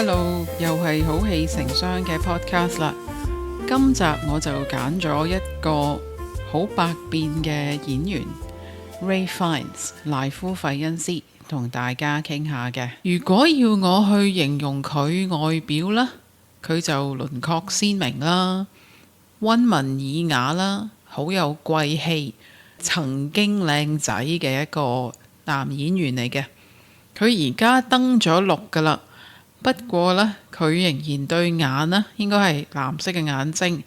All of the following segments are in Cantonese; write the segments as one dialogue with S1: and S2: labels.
S1: Hello，又係好戲成雙嘅 podcast 啦。今集我就揀咗一個好百變嘅演員 Ralph Fiennes 賴夫費恩斯同大家傾下嘅。如果要我去形容佢外表啦，佢就輪廓鮮明啦，溫文爾雅啦，好有貴氣，曾經靚仔嘅一個男演員嚟嘅。佢而家登咗綠噶啦。不過呢，佢仍然對眼呢，應該係藍色嘅眼睛，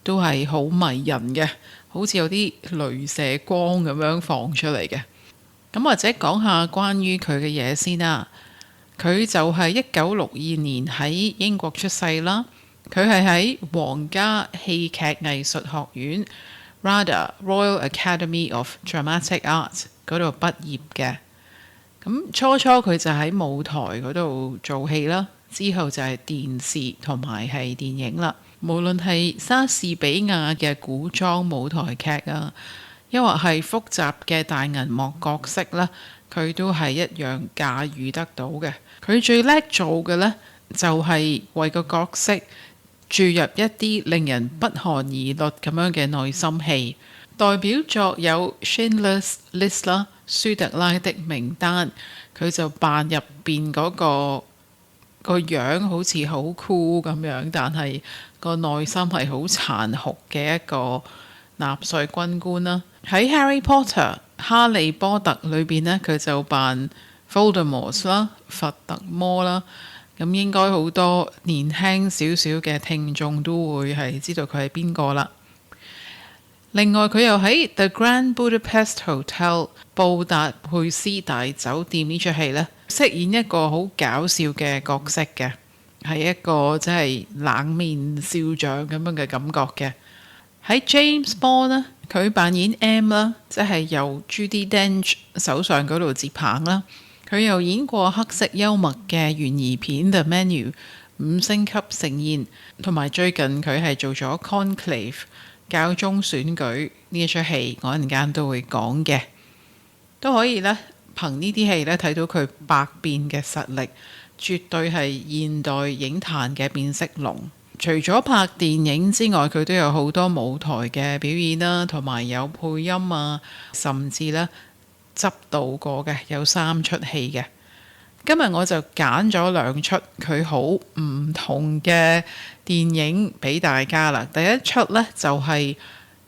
S1: 都係好迷人嘅，好似有啲鐳射光咁樣放出嚟嘅。咁或者講下關於佢嘅嘢先啦。佢就係1962年喺英國出世啦。佢係喺皇家戲劇藝術學院 RADA Royal Academy of Dramatic Art 嗰度畢業嘅。咁初佢就喺舞台嗰度做戲啦，之後就係電視同埋係電影啦。無論係莎士比亞嘅古裝舞台劇啊，抑或係複雜嘅大銀幕角色啦，佢都係一樣駕馭得到嘅。佢最叻做嘅呢，就係為個角色注入一啲令人不寒而慄咁樣嘅內心戲。代表作有 Schindler's List 啦，舒特拉的名單，佢就扮入邊嗰個樣好似好酷咁樣，但係個內心係好殘酷嘅一個納粹軍官啦。喺 Harry Potter 哈利波特裏邊呢，佢就扮 Voldemort 啦，佛特摩啦。咁應該好多年輕少少嘅聽眾都會係知道佢係邊個啦。另外佢又喺 The Grand Budapest Hotel 布達佩斯大酒店呢出戲呢，飾演一個好搞笑嘅角色嘅，係一個即係冷面笑匠咁樣嘅感覺嘅。喺 James Bond 呢，佢扮演 M 啦，即係由 Judi Dench 手上嗰度接棒啦。佢又演過黑色幽默嘅懸疑片 The Menu 5星級盛宴，同埋最近佢係做咗 Conclave教宗選舉呢一出戲，我陣間都會講嘅，都可以呢，憑呢啲戲呢睇到佢百變嘅實力，絕對係現代影壇嘅變色龍。除咗拍電影之外，佢都有好多舞台嘅表演啦，同埋有配音啊，甚至呢執導過嘅有3出戲嘅。今日我就揀咗2出佢好唔同嘅電影俾大家啦。第一出呢，就係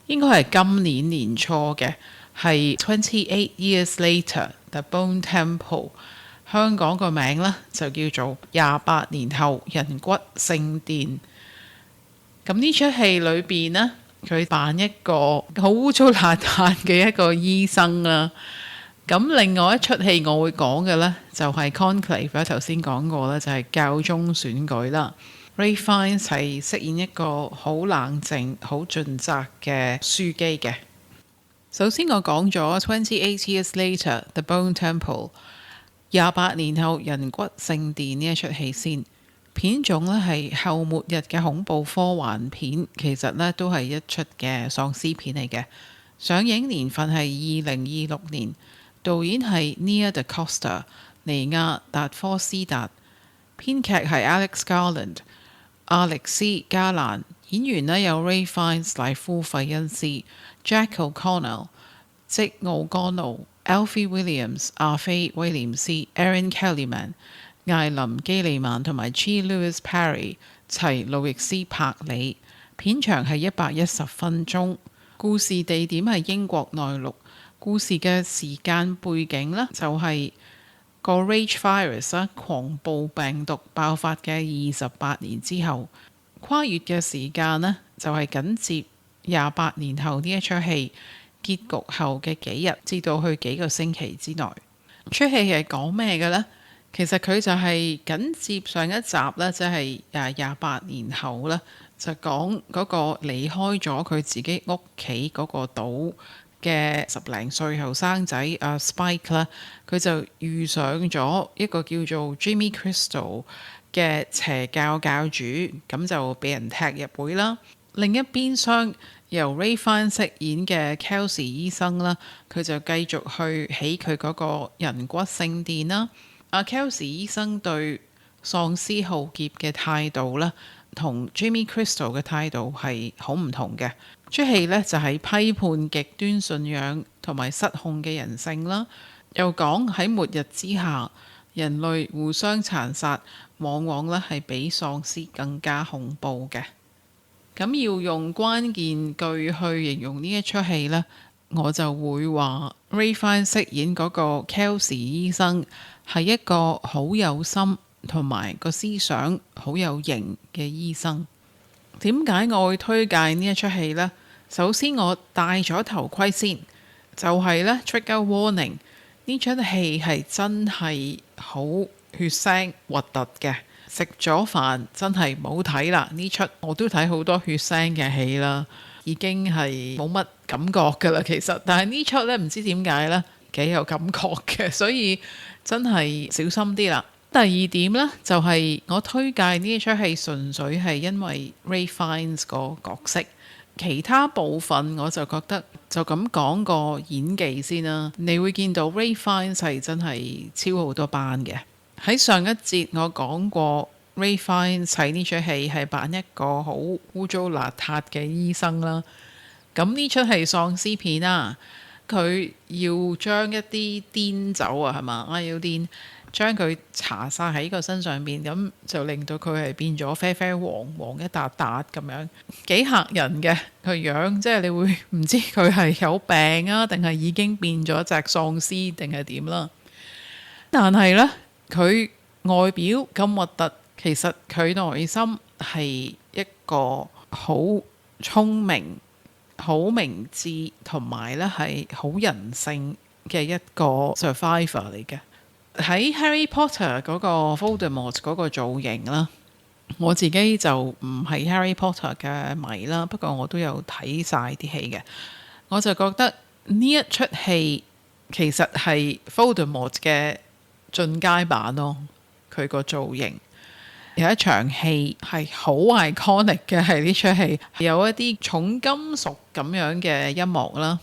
S1: 應該係今年年初嘅，係28 Years Later The Bone Temple， 香港個名呢，就叫做28年後人骨聖殿。咁呢出戲裏邊呢，佢扮一個好污糟邋遢嘅一個醫生啦。咁另外一出戲我會講嘅呢，就係 Conclave 頭先講過啦，就係教宗選舉啦。Ralph Fiennes 係飾演一個好冷靜、好盡責嘅書記嘅。首先我講咗28 Years Later The Bone Temple 28年後人骨聖殿呢一出戲先。片種呢係後末日嘅恐怖科幻片，其實呢都係一出嘅喪屍片嚟嘅。上映年份係2026年。導演係 Nia DaCosta 尼亞達科斯達，編劇係 Alex Garland 阿歷斯加蘭，演員呢有 Ralph Fiennes 賴夫費恩斯、Jack O'Connell 即奧干奴、Alfie Williams 阿菲威廉斯、Erin Kellyman 艾琳基利曼同埋 G. Louis Parry 齊路易斯柏里。片長係110分鐘，故事地點係英國內陸。故事嘅時間背景呢，就係個 Rage Virus 狂暴病毒爆發嘅28年之後，跨越嘅時間呢，就係緊接28年後呢一出戲結局後嘅幾日至到去幾個星期之內。出戲係講咩嘅呢？其實佢就係緊接上一集呢，即係28年後呢，就講嗰個離開咗佢自己屋企嗰個島嘅10零歲後生仔Spike 啦，佢就遇上咗一個叫做 Jimmy Crystal 嘅邪教教主，咁就俾人踢入會啦。另一邊廂由 Ralph Fiennes 飾演嘅 Kelsey 醫生啦，佢就繼續去起佢嗰個人骨聖殿啦。Kelsey 醫生對喪屍浩劫嘅態度呢，同 Jamie Crystal 嘅態度係好唔同嘅。出戲呢就係批判極端信仰同埋失控嘅人性啦，又講喺末日之下，人類互相殘殺，往往呢係比喪屍更加恐怖嘅。咁要用關鍵句去形容呢一出戲呢，我就會話 Ray Fiennes 飾演嗰個 Kelsey 醫生係一個好有心同埋個思想好有型嘅醫生。點解我會推介呢一出戲呢？首先我戴咗頭盔先，就係呢 Trigger Warning， 呢出戲係真係好血腥核突嘅。食咗飯真係冇睇啦！呢出我都睇好多血腥嘅戲啦，已經係冇乜感覺㗎啦。其實，但係呢出呢，唔知點解呢，幾有感覺嘅，所以真係小心啲啦。第二點呢，就係我推介呢出戲純粹係因為 Ray Fiennes 個角色，其他部分我就覺得就咁講個演技先啦。你會見到 Ray Fiennes 係真係超好多班嘅。喺上一節我講過 Ray Fiennes 喺呢出戲係扮一個好污糟邋遢嘅醫生啦。咁呢出係喪屍片啊，佢要將一啲癲酒啊，係嘛，要癲將佢搽晒喺個身上邊，咁就令到佢係變咗啡啡黃黃一笪笪咁樣，幾嚇人嘅佢樣，即係你會唔知佢係有病啊，定係已經變咗隻喪屍定係點啦。但係呢，佢外表咁核突，其實佢內心係一個好聰明、好明智同埋咧係好人性嘅一個 survivor 嚟嘅。喺 Harry Potter 嗰個 Voldemort 嗰個造型啦，我自己就唔係 Harry Potter 嘅迷啦，不過我都有睇晒啲戲嘅，我就覺得呢一出戲其實係 Voldemort 嘅進階版咯。佢個造型有一場戲係好 iconic 嘅，係呢出戲有一啲重金屬咁樣嘅音樂啦，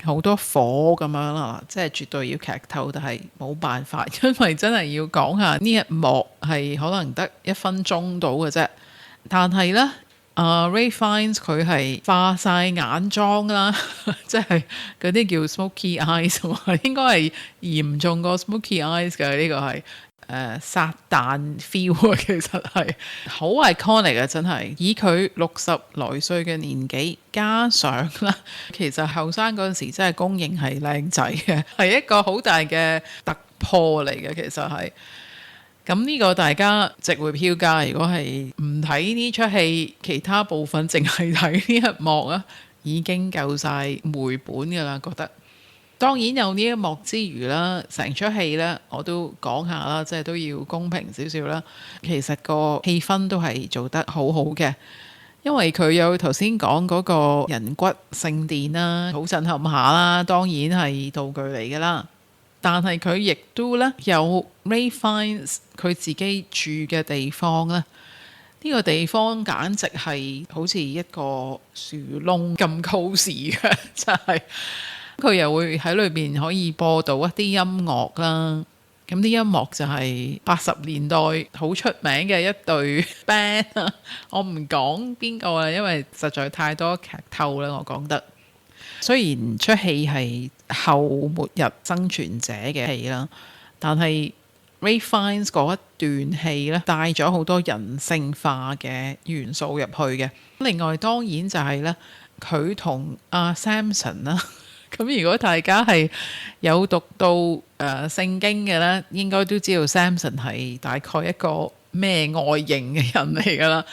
S1: 好多火咁樣啦，即係絕對要劇透，但係冇辦法，因為真係要講下呢一幕係可能得1分鐘到嘅啫。但係呢Ray Fiennes 佢係化晒眼妝啦，即係嗰啲叫 smoky eyes， 應該係嚴重過 smoky eyes 嘅，呢個係撒旦 feel 啊，其實係好 iconic 啊，真係以佢60來歲嘅年紀，加上啦，其實後生嗰陣時真係公認係靚仔嘅，係一個好大嘅突破嚟嘅，其實係。咁呢個大家值回票價，如果係唔睇呢出戲，其他部分淨係睇呢一幕啊，已經夠晒回本㗎啦，覺得。當然有呢一幕之餘啦，成出戲呢我都講下啦，即係都要公平少少啦。其實個氣氛都係做得好好嘅，因為佢有頭先講嗰個人骨聖殿啦，好震撼下啦，當然係道具嚟㗎啦。但係佢亦都呢有 Ray Fiennes 佢自己住嘅地方呢，呢個地方簡直係好似一個樹窿咁 cosy 嘅，真係。佢又會喺裏邊可以播到一啲音樂啦，咁啲音樂就係80年代好出名嘅一隊 band 啊，我唔講邊個啦，因為實在太多劇透啦，我講得。雖然出戲係後末日生存者嘅戲啦，但係 Ray Fiennes 嗰一段戲咧，帶咗好多人性化嘅元素入去嘅。另外當然就係咧，佢同阿 Samson 啦。咁如果大家係有讀到聖經嘅呢，應該都知道 Samson 係大概一個咩外形嘅人嚟㗎啦。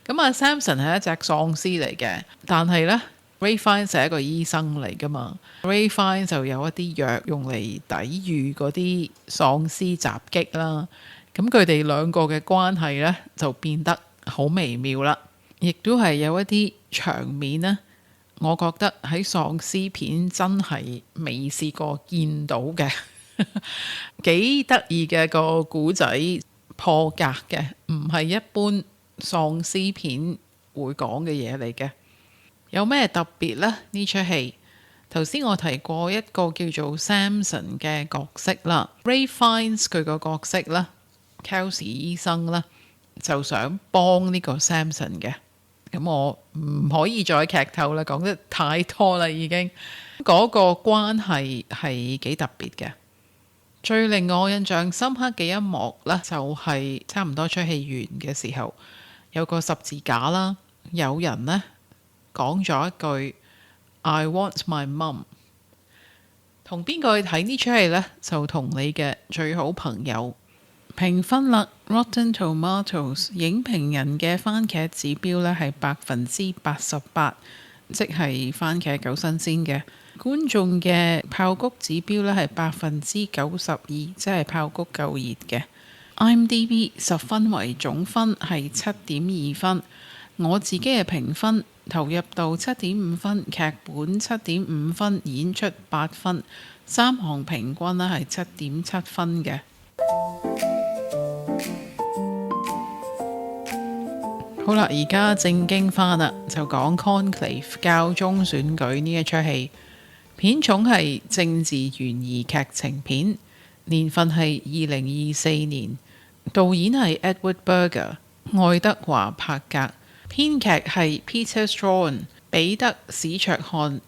S1: 咁啊 Samson 係一隻喪屍嚟嘅，但係呢 Ray Fiennes 係一個醫生嚟㗎嘛。Ray Fiennes 就有一啲藥用嚟抵禦嗰啲喪屍襲擊啦。咁佢哋兩個嘅關係呢，就變得好微妙啦，亦都係有一啲場面呢，我覺得喺喪屍片真係未試過見到嘅，幾得意嘅個故仔，破格嘅，唔係一般喪屍片會講嘅嘢嚟嘅。有咩特別呢？呢出戲頭先我提過一個叫做 Samson 嘅角色啦，Ray Fiennes 佢個角色呢， Kelsey 醫生啦，就想幫呢個 Samson 嘅。咁我唔可以再劇透啦，講得太多啦已經。嗰個關係係幾特別嘅。最令我印象深刻嘅一幕呢，就係差唔多出戲完嘅時候，有個十字架啦，有人呢講咗一句 I want my mum。同邊個去睇呢出戲呢？就同你嘅最好朋友。評分啦，Rotten Tomatoes 影評人嘅番茄指標呢係88%，即係番茄夠新鮮嘅。觀眾嘅爆谷指標呢係92%，即係爆谷夠熱嘅。IMDB 10分為總分係7.2分，我自己嘅評分投入度7.5分，劇本7.5分，演出8分，三項平均呢係7.7分嘅。好啦，而家正經翻啦，就講 Conclave 教宗選舉呢一出戲。片種係政治懸疑劇情片，年份係2024年，導演係 Edward Berger 愛德華柏格，編劇係 Peter Straughan 彼得史卓漢，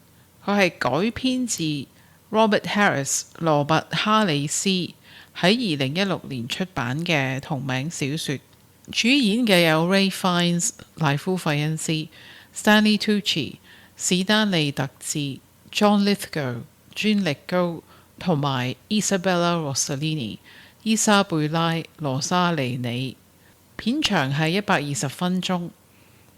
S1: 佢係改編自 Robert Harris 羅拔哈里斯喺2016年出版嘅同名小說。主演嘅有 Ray Fiennes 賴夫費恩斯、Stanley Tucci 史丹利特治、John Lithgow 尊力高同埋 Isabella Rossellini 伊莎貝拉羅莎莉尼。片長係120分鐘，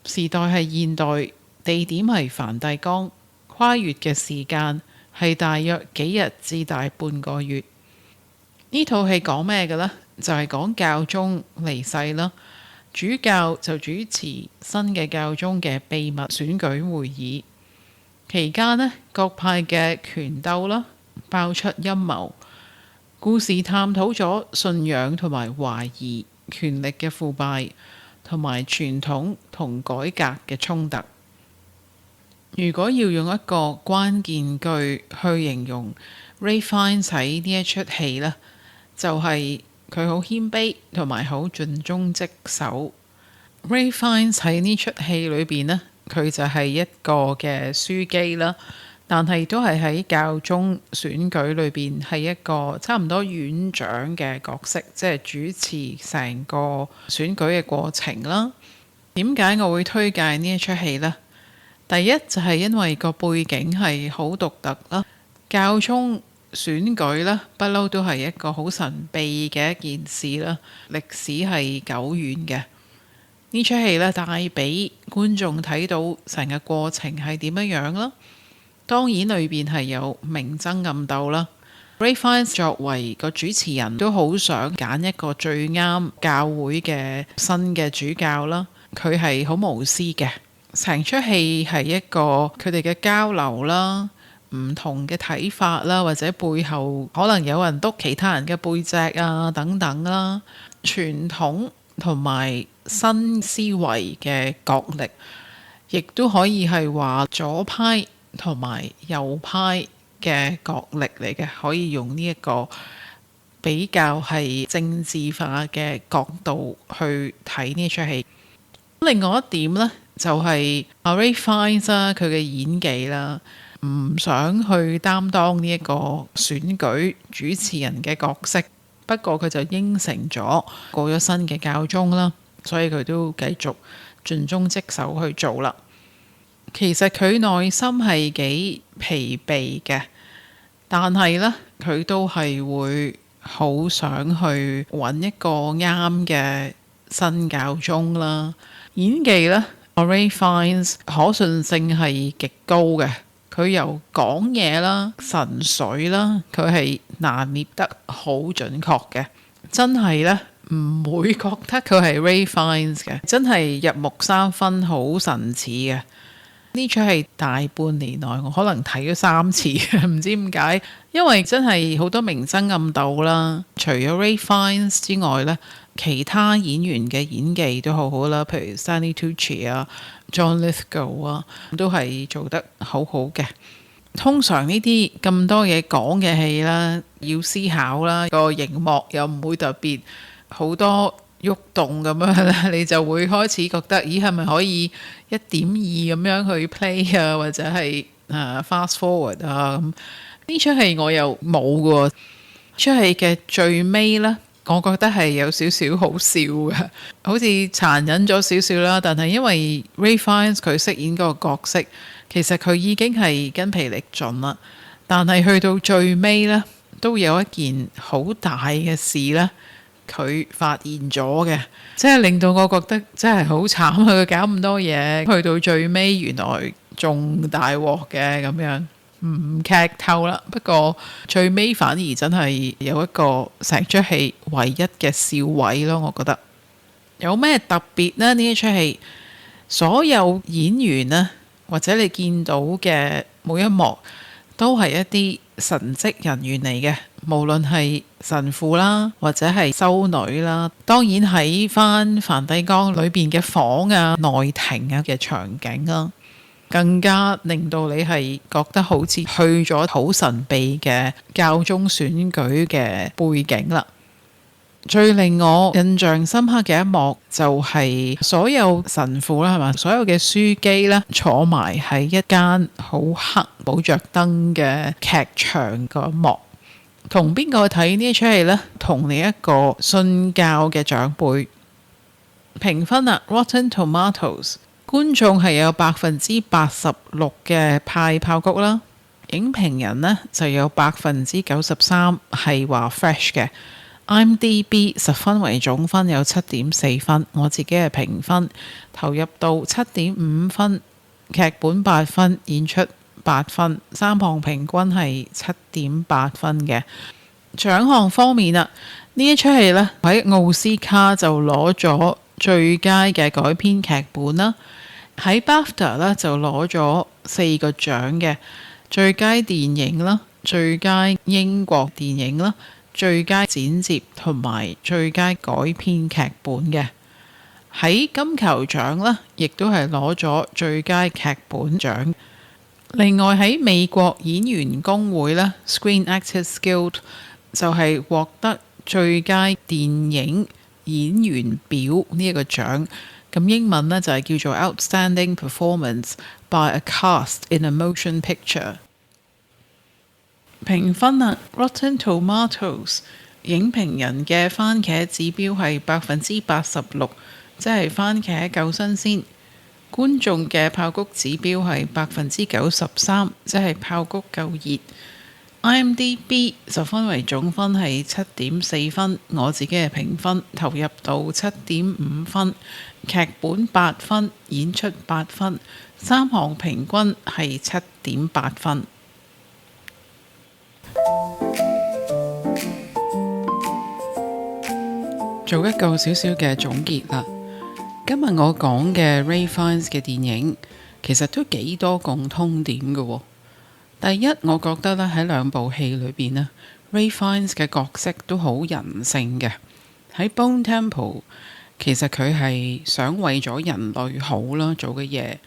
S1: 時代係現代，地點係梵蒂岡，跨越嘅時間係大約幾日至大半個月。呢套戲講咩嘅呢？就係講教宗離世啦，主教就主持新嘅教宗嘅秘密選舉會議。期間呢，各派嘅權鬥啦，爆出陰謀。故事探討咗信仰同埋懷疑、權力嘅腐敗同埋傳統同改革嘅衝突。如果要用一個關鍵句去形容 Ray Fiennes 喺呢一出戲呢，就係佢好謙卑同埋好盡忠職守。Ray Fiennes 喺呢出戲裏邊呢，佢就係一個嘅樞機啦，但係都係喺教宗選舉裏邊係一個差唔多院長嘅角色，即係主持成個選舉嘅過程啦。點解我會推介呢一出戲呢？第一就係因為個背景係好獨特啦，教宗選舉呢，不嬲都係一個好神秘嘅一件事啦，歷史係久遠嘅。呢出戲呢，帶俾觀眾睇到成個過程係點樣樣啦。當然裏邊係有明爭暗鬥啦。Ray Fiennes 作為個主持人都好想揀一個最啱教會嘅新嘅主教啦。佢係好無私嘅，成出戲係一個佢哋嘅交流啦，唔同嘅睇法啦，或者背後可能有人督其他人嘅背脊啊等等啦，傳統同埋新思維嘅角力，亦都可以係話左派同埋右派嘅角力嚟嘅，可以用呢一個比較係政治化嘅角度去睇呢出戲。另外一點呢，就係 Ray Fiennes 佢嘅演技啦，唔想去擔當呢一個選舉主持人嘅角色，不過佢就應承咗過咗身嘅教宗啦，所以佢都繼續盡忠職守去做啦。其實佢內心係幾疲憊嘅，但係呢，佢都係會好想去揾一個啱嘅新教宗啦。演技呢， Ray Fiennes 可信性係極高嘅，佢由講嘢啦、神髓啦，佢係拿捏得好準確嘅，真係呢，唔會覺得佢係 Ray Fiennes 嘅，真係入木三分，好神似嘅。呢出戲大半年內我可能睇咗3次，唔知點解，因為真係好多明爭暗鬥啦。除咗 Ray Fiennes 之外呢，其他演員嘅演技都好好啦，譬如 Stanley Tucci 啊、John Lithgow 啊，都係做得好好嘅。通常呢啲咁多嘢講嘅戲啦，要思考啦，個熒幕又唔會特別好多喐動咁樣咧，你就會開始覺得，咦係咪可以1.2咁樣去 play 啊，或者係fast forward 啊咁？呢出戲我又冇嘅喎，出戲嘅最尾呢，我覺得係有少少好笑嘅，好似殘忍咗少少啦。但係因為 Ray Fiennes 佢飾演嗰個角色，其實佢已經係筋疲力盡啦。但係去到最尾呢，都有一件好大嘅事呢，佢發現咗嘅，即係令到我覺得真係好慘啊！佢搞咁多嘢，去到最尾原來仲大鑊嘅咁樣。唔劇透啦，不過最尾反而真係有一個成出戲唯一嘅笑位咯，我覺得有咩特別呢？呢一出戲所有演員呢，或者你見到嘅每一幕都係一啲神職人員嚟嘅，無論係神父啦，或者係修女啦，當然喺翻梵蒂岡裏邊嘅房啊、內廷啊嘅場景啦，更加令到你係覺得好似去咗好神秘嘅教宗選舉嘅背景啦。最令我印象深刻嘅一幕就係所有神父啦，係嘛，所有嘅樞機咧坐埋喺一間好黑冇着燈嘅劇場嗰一幕。同邊個去睇呢一出戲呢？同你一個信教嘅長輩。評分啊 Rotten Tomatoes 觀眾係有86%嘅派爆谷啦，影評人呢就有93%係話 fresh 嘅。IMDB 10分為總分，有7.4分，我自己嘅評分投入度7.5分，劇本8分，演出8分，三項平均係7.8分嘅。獎項方面啊，呢一出戲呢喺奧斯卡就攞咗最佳嘅改編劇本啦，喺 BAFTA 呢就攞咗4個獎嘅，最佳電影啦、最佳英國電影啦、最佳剪接同埋最佳改編劇本嘅。喺金球獎呢亦都係攞咗最佳劇本獎。另外喺美國演員工會呢 Screen Actors Guild 就係獲得最佳電影演員表呢一個獎。咁英文呢就係叫做 Outstanding Performance by a Cast in a Motion Picture。評分啊 Rotten Tomatoes 影評人嘅番茄指標係86%，即係番茄夠新鮮。觀眾嘅爆谷指標係93%，即係爆谷夠熱。IMDB 10分為總分係7.4分，我自己嘅評分投入度7.5分，劇本8分，演出8分，三項平均係7.8分。做一個少少嘅總結啦。今日我講嘅 Ray Fiennes 嘅電影其實都幾多共通點嘅喎。第一，我覺得咧喺兩部戲裏邊呢 Ray Fiennes 嘅角色都好人性嘅。喺 Bone Temple 其實佢係想為咗人類好啦做嘅嘢。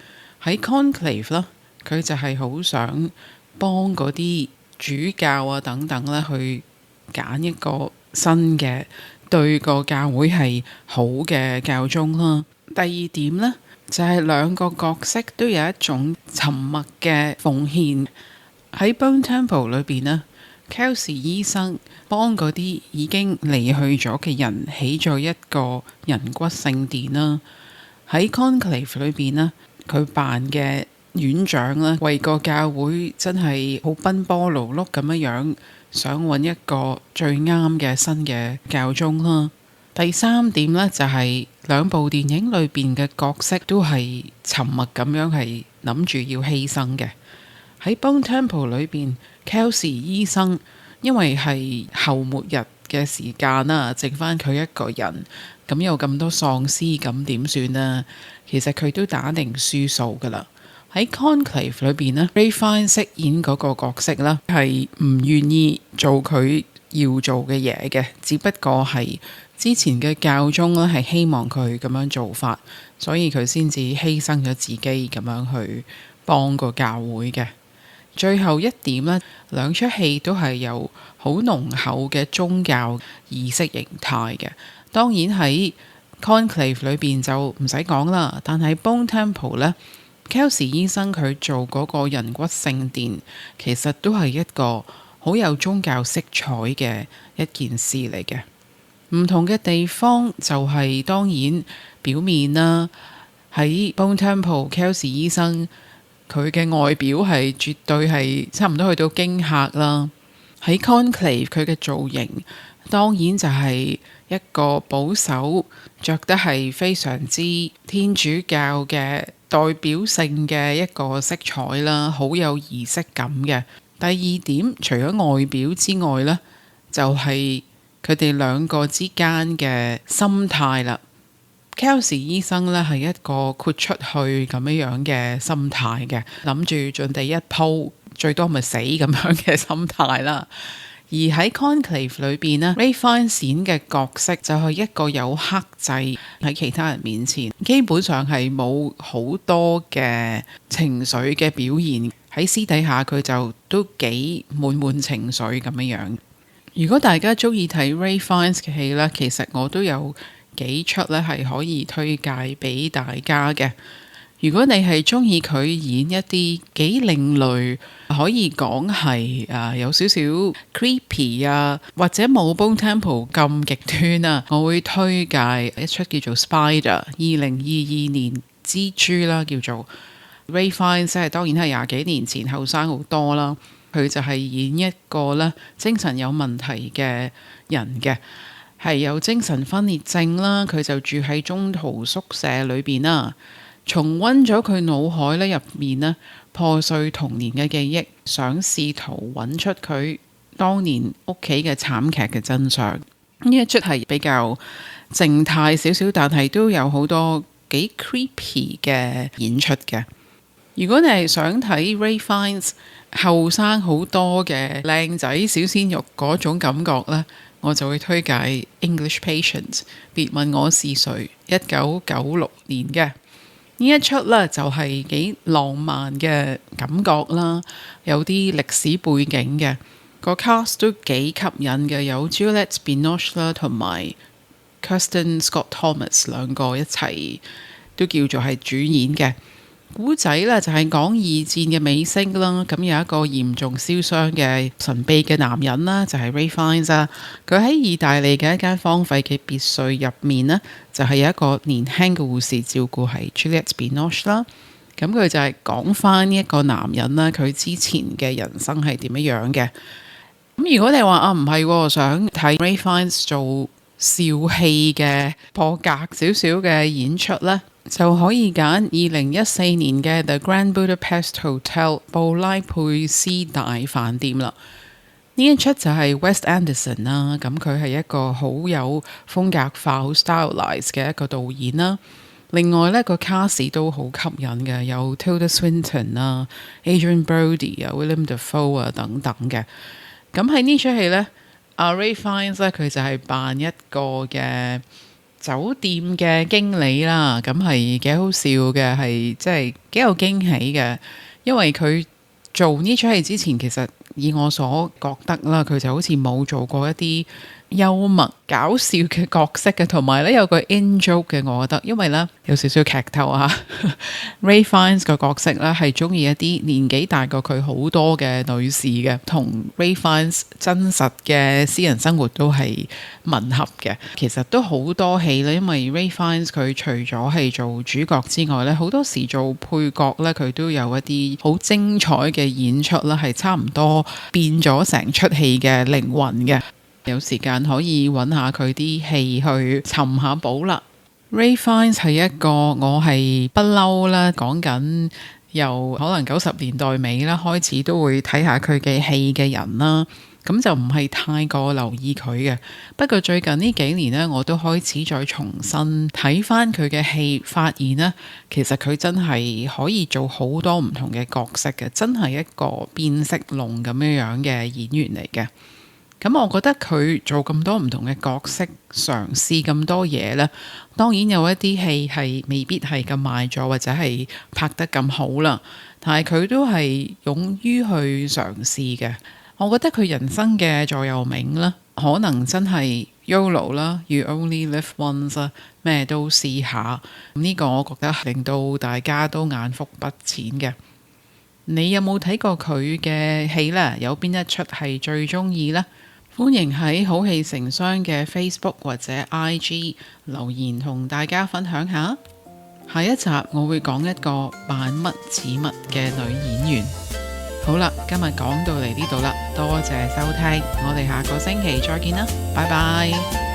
S1: 喺 Conclave 啦，佢就係好想幫嗰啲主教啊等等咧去揀一個新嘅對個教會係好嘅教宗啦。第二點呢，就係兩個角色都有一種沉默嘅奉獻。喺 Bone Temple 裏邊呢 Kelsey 醫生幫嗰啲已經離去咗嘅人起咗一個人骨聖殿啦。喺 Conclave 裏邊呢，佢扮嘅院長呢，為個教會真係好奔波勞碌咁樣，想揾一個最啱嘅新嘅教宗啦。第三點呢，就係兩部電影裏邊嘅角色都係沉默咁樣係諗住要犧牲嘅。喺 Bone Temple 裏邊 Kelsey 醫生因為係後末日嘅時間啦，剩翻佢一個人，咁有咁多喪屍，咁點算呢？其實佢都打定輸數噶啦。喺 Conclave 裏邊呢 Ray Fiennes 飾演嗰個角色啦，係唔願意做佢要做嘅嘢嘅，只不過係之前嘅教宗呢係希望佢咁樣做法，所以佢先至犧牲咗自己咁樣去幫個教會嘅。最後一點呢，兩出戲都係有好濃厚嘅宗教意識形態嘅。當然喺 Conclave 裏邊就唔使講啦，但係 Bone Temple 呢，Kelsey 醫生佢做嗰個人骨聖殿，其實都係一個好有宗教色彩嘅一件事嚟嘅。唔同嘅地方就係當然表面啦。喺 Bone Temple Kelsey 醫生佢嘅外表係絕對係差唔多去到驚嚇啦。喺 Conclave 佢嘅造型當然就係一個保守，着得係非常之天主教嘅代表性嘅一個色彩啦，好有儀式感嘅。第二點，除咗外表之外呢，就係佢哋兩個之間嘅心態啦。Kelsey 醫生呢係一個豁出去咁樣嘅心態嘅，諗住盡地一鋪，最多咪死咁樣嘅心態啦。而喺 Conclave 裏邊呢，Ralph Fiennes 演嘅角色就係一個有克制喺其他人面前，基本上係冇好多嘅情緒嘅表現，喺私底下佢就都幾滿情緒咁樣。如果大家中意睇 Ralph Fiennes 嘅戲呢，其實我都有幾出呢係可以推介俾大家嘅。如果你係中意佢演一啲幾另類，可以講係有少少 creepy 啊，或者冇 Bone Temple 咁極端啊，我會推介一出叫做 Spider 2022年蜘蛛啦，叫做 Ralph Fiennes 係當然係廿幾年前後生好多啦。佢就係演一個咧精神有問題嘅人嘅，係有精神分裂症啦。佢就住喺中途宿舍裏邊啦。重溫咗佢腦海咧入面呢破碎童年嘅記憶，想試圖揾出佢當年屋企嘅慘劇嘅真相。呢一出係比較靜態少少，但係都有好多幾 creepy 嘅演出嘅。如果你係想睇 Ralph Fiennes 後生好多嘅靚仔小鮮肉嗰種感覺呢，我就會推介 English Patient 別問我是誰1996年嘅。呢一出呢，就係幾浪漫嘅感覺啦，有啲歷史背景嘅，個 cast 都幾吸引嘅，有 Juliette Binoche 啦同埋 Kirsten Scott Thomas 兩個一齊都叫做係主演嘅。古仔呢就係講二戰嘅尾聲啦，咁有一個嚴重燒傷嘅神秘嘅男人啦，就係 Ralph Fiennes 啊。佢喺意大利嘅一間荒廢嘅別墅入面呢，就係有一個年輕嘅護士照顧，係 Juliette Binoche 啦。咁佢就係講翻一個男人啦，佢之前嘅人生係點樣嘅。咁如果你話唔係想睇 Ralph Fiennes 做笑戲嘅破格少少嘅演出呢，就可以揀2014年嘅 The Grand Budapest Hotel 布拉佩斯大飯店啦。呢一出就係 Wes Anderson 啦，咁佢係一個好有風格化、好 stylized 嘅一個導演啦。另外呢個 cast 都好吸引嘅，有 Tilda Swinton 啊、Adrian Brody 啊、William Dafoe 啊等等嘅。咁喺呢出戲呢，Ralph Fiennes 咧佢就係扮一個嘅酒店嘅經理啦，咁係幾好笑嘅，係即係幾有驚喜嘅。因為佢做呢出戲之前，其實以我所覺得啦，佢就好似冇做過一啲幽默搞笑嘅角色嘅，同埋咧有個 in joke 嘅，我覺得，因為咧有少少劇透啊。Ralph Fiennes 個角色咧係中意一啲年紀大過佢好多嘅女士嘅，同 Ralph Fiennes 真實嘅私人生活都係吻合嘅。其實都好多戲咧，因為 Ralph Fiennes 佢除咗係做主角之外咧，好多時做配角咧，佢都有一啲好精彩嘅演出啦，係差唔多變咗成出戲嘅靈魂嘅。有時間可以揾下佢啲戲去尋下寶啦。Ralph Fiennes 係一個我係不嬲啦，講緊由可能90年代尾啦開始都會睇下佢嘅戲嘅人啦，咁就唔係太過留意佢嘅。不過最近呢幾年呢，我都開始再重新睇翻佢嘅戲，發現呢，其實佢真係可以做好多唔同嘅角色嘅，真係一個變色龍咁樣嘅演員嚟嘅。咁我覺得佢做咁多唔同嘅角色，嘗試咁多嘢呢，當然有一啲戲係未必係咁賣座，或者係拍得咁好啦。但係佢都係勇於去嘗試嘅。我覺得佢人生嘅座右銘啦，可能真係 YOLO 啦，You only live once 啦，咩都試下。呢個我覺得令到大家都眼福不淺嘅。你有冇睇過佢嘅戲呢？有邊一出係最中意呢？歡迎喺好戲成雙嘅 Facebook 或者 IG 留言同大家分享下。下一集我會講一個扮乜似乜嘅女演員。好啦，今日講到嚟呢度啦，多謝收聽，我哋下個星期再見啦，拜拜。